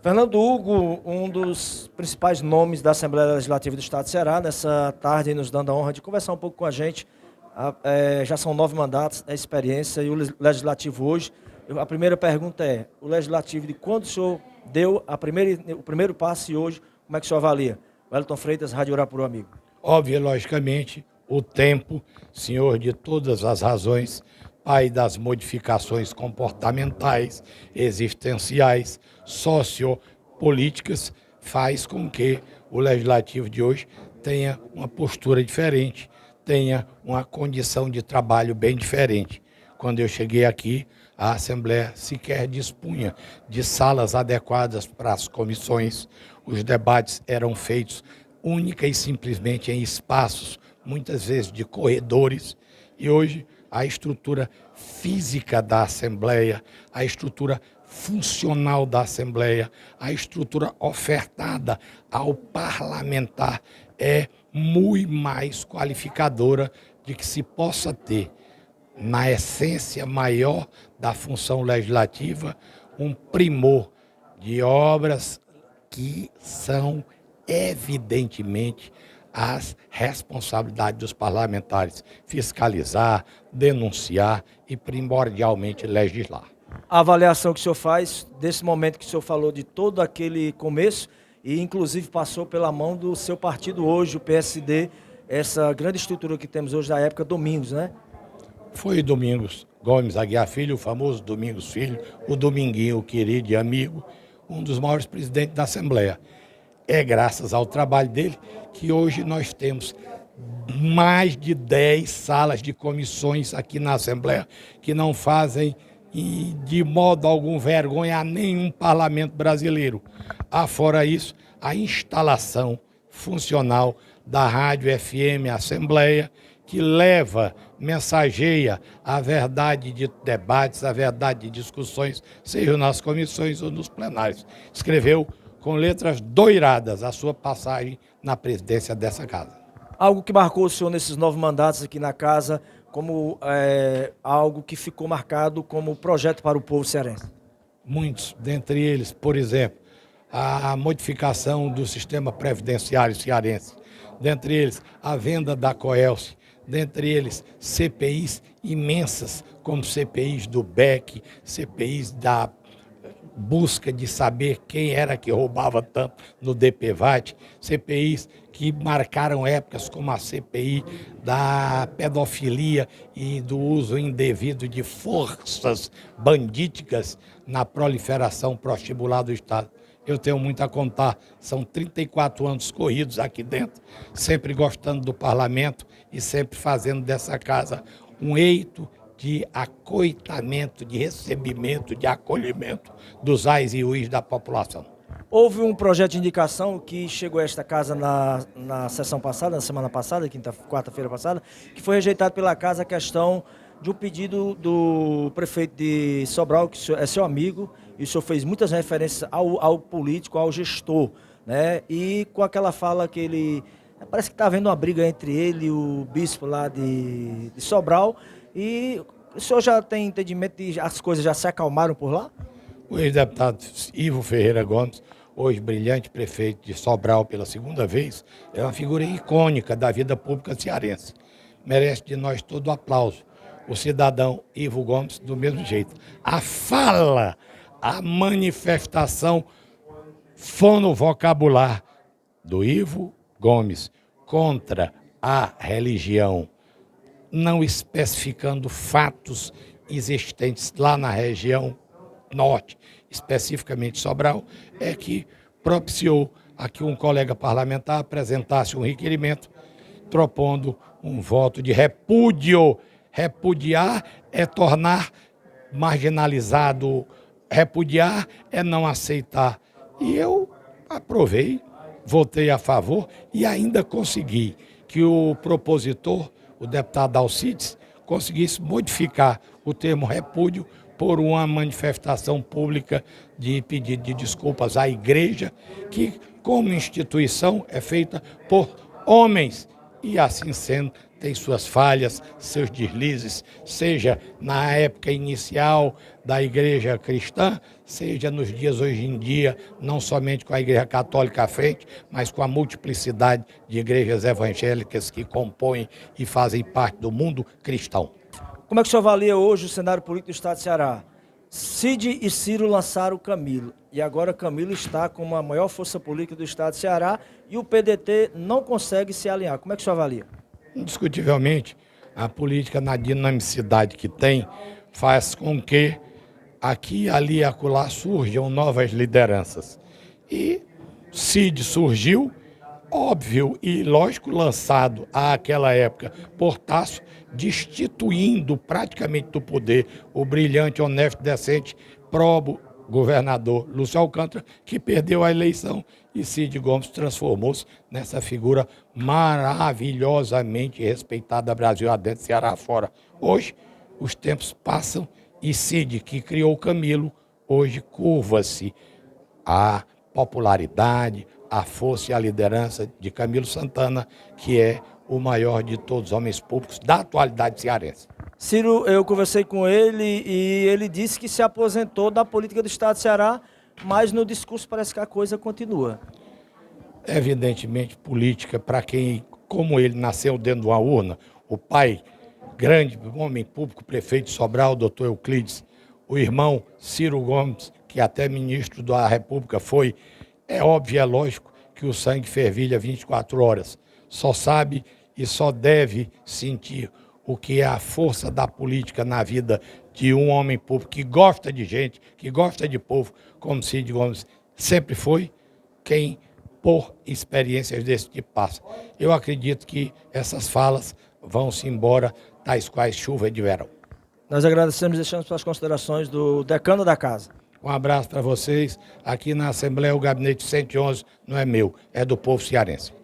Fernando Hugo, um dos principais nomes da Assembleia Legislativa do Estado do Ceará, nessa tarde nos dando a honra de conversar um pouco com a gente. Já são 9 mandatos, a experiência e o Legislativo hoje. A primeira pergunta é, o Legislativo, de quando o senhor deu o primeiro passo e hoje, como é que o senhor avalia? Wellington Freitas, Rádio Urapuru, amigo. Óbvio, logicamente, o tempo, senhor de todas as razões, pai das modificações comportamentais, existenciais, sociopolíticas, faz com que o Legislativo de hoje tenha uma postura diferente, tenha uma condição de trabalho bem diferente. Quando eu cheguei aqui, a Assembleia sequer dispunha de salas adequadas para as comissões, os debates eram feitos única e simplesmente em espaços, muitas vezes de corredores, e hoje a estrutura física da Assembleia, a estrutura funcional da Assembleia, a estrutura ofertada ao parlamentar é muito mais qualificadora de que se possa ter, na essência maior da função legislativa, um primor de obras que são evidentemente as responsabilidades dos parlamentares: fiscalizar, denunciar e primordialmente legislar. A avaliação que o senhor faz desse momento que o senhor falou de todo aquele começo e inclusive passou pela mão do seu partido hoje, o PSD, essa grande estrutura que temos hoje da época Domingos, né? Foi Domingos Gomes Aguiar Filho, o famoso Domingos Filho, o Dominguinho, o querido e amigo, um dos maiores presidentes da Assembleia. É graças ao trabalho dele que hoje nós temos mais de 10 salas de comissões aqui na Assembleia que não fazem de modo algum vergonha a nenhum parlamento brasileiro. Afora isso, a instalação funcional da Rádio FM Assembleia, que leva, mensageia a verdade de debates, a verdade de discussões, seja nas comissões ou nos plenários. Escreveu com letras doiradas a sua passagem na presidência dessa casa. Algo que marcou o senhor nesses 9 mandatos aqui na casa, como algo que ficou marcado como projeto para o povo cearense? Muitos, dentre eles, por exemplo, a modificação do sistema previdenciário cearense, dentre eles a venda da Coelce, dentre eles CPIs imensas, como CPIs do BEC, CPIs da busca de saber quem era que roubava tanto no DPVAT, CPIs que marcaram épocas como a CPI da pedofilia e do uso indevido de forças bandíticas na proliferação prostíbular do Estado. Eu tenho muito a contar, são 34 anos corridos aqui dentro, sempre gostando do parlamento e sempre fazendo dessa casa um eito de acoitamento, de recebimento, de acolhimento dos ais e uis da população. Houve um projeto de indicação que chegou a esta casa na sessão passada, na semana passada, quarta-feira passada, que foi rejeitado pela casa a questão de um pedido do prefeito de Sobral, que é seu amigo, e o senhor fez muitas referências ao político, ao gestor, né? E com aquela fala que ele... Parece que está havendo uma briga entre ele e o bispo lá de Sobral. E o senhor já tem entendimento de as coisas já se acalmaram por lá? O ex-deputado Ivo Ferreira Gomes, hoje brilhante prefeito de Sobral pela segunda vez, é uma figura icônica da vida pública cearense. Merece de nós todo o aplauso. O cidadão Ivo Gomes, do mesmo jeito. A fala, a manifestação fonovocabular do Ivo Gomes contra a religião, não especificando fatos existentes lá na região norte, especificamente Sobral, é que propiciou a que um colega parlamentar apresentasse um requerimento propondo um voto de repúdio. Repudiar é tornar marginalizado, repudiar é não aceitar. E eu aprovei, votei a favor e ainda consegui que o propositor, o deputado Alcides, conseguisse modificar o termo repúdio por uma manifestação pública de pedido de desculpas à igreja, que, como instituição, é feita por homens e, assim sendo, tem suas falhas, seus deslizes, seja na época inicial da igreja cristã, seja nos dias hoje em dia, não somente com a igreja católica à frente, mas com a multiplicidade de igrejas evangélicas que compõem e fazem parte do mundo cristão. Como é que o senhor avalia hoje o cenário político do estado de Ceará? Cid e Ciro lançaram o Camilo, e agora Camilo está como a maior força política do estado de Ceará e o PDT não consegue se alinhar. Como é que o senhor avalia? Indiscutivelmente, a política, na dinamicidade que tem, faz com que aqui, ali e acolá surjam novas lideranças. E Cid surgiu, óbvio e lógico, lançado àquela época por Tasso, destituindo praticamente do poder o brilhante, honesto, decente, probo governador Lúcio Alcântara, que perdeu a eleição, e Cid Gomes transformou-se nessa figura maravilhosamente respeitada Brasil adentro, Ceará fora. Hoje, os tempos passam e Cid, que criou o Camilo, hoje curva-se a popularidade, a força e a liderança de Camilo Santana, que é o maior de todos os homens públicos da atualidade cearense. Ciro, eu conversei com ele e ele disse que se aposentou da política do estado de Ceará, mas no discurso parece que a coisa continua. Evidentemente, política, para quem, como ele, nasceu dentro de uma urna, o pai, grande homem público, prefeito de Sobral, doutor Euclides, o irmão Ciro Gomes, que até ministro da República foi, é óbvio, é lógico que o sangue fervilha 24 horas. Só sabe e só deve sentir o que é a força da política na vida de um homem público que gosta de gente, que gosta de povo, como Cid Gomes sempre foi, quem por experiências desse tipo passa. Eu acredito que essas falas vão-se embora, tais quais chuva de verão. Nós agradecemos e deixamos para as considerações do decano da casa. Um abraço para vocês. Aqui na Assembleia, o gabinete 111 não é meu, é do povo cearense.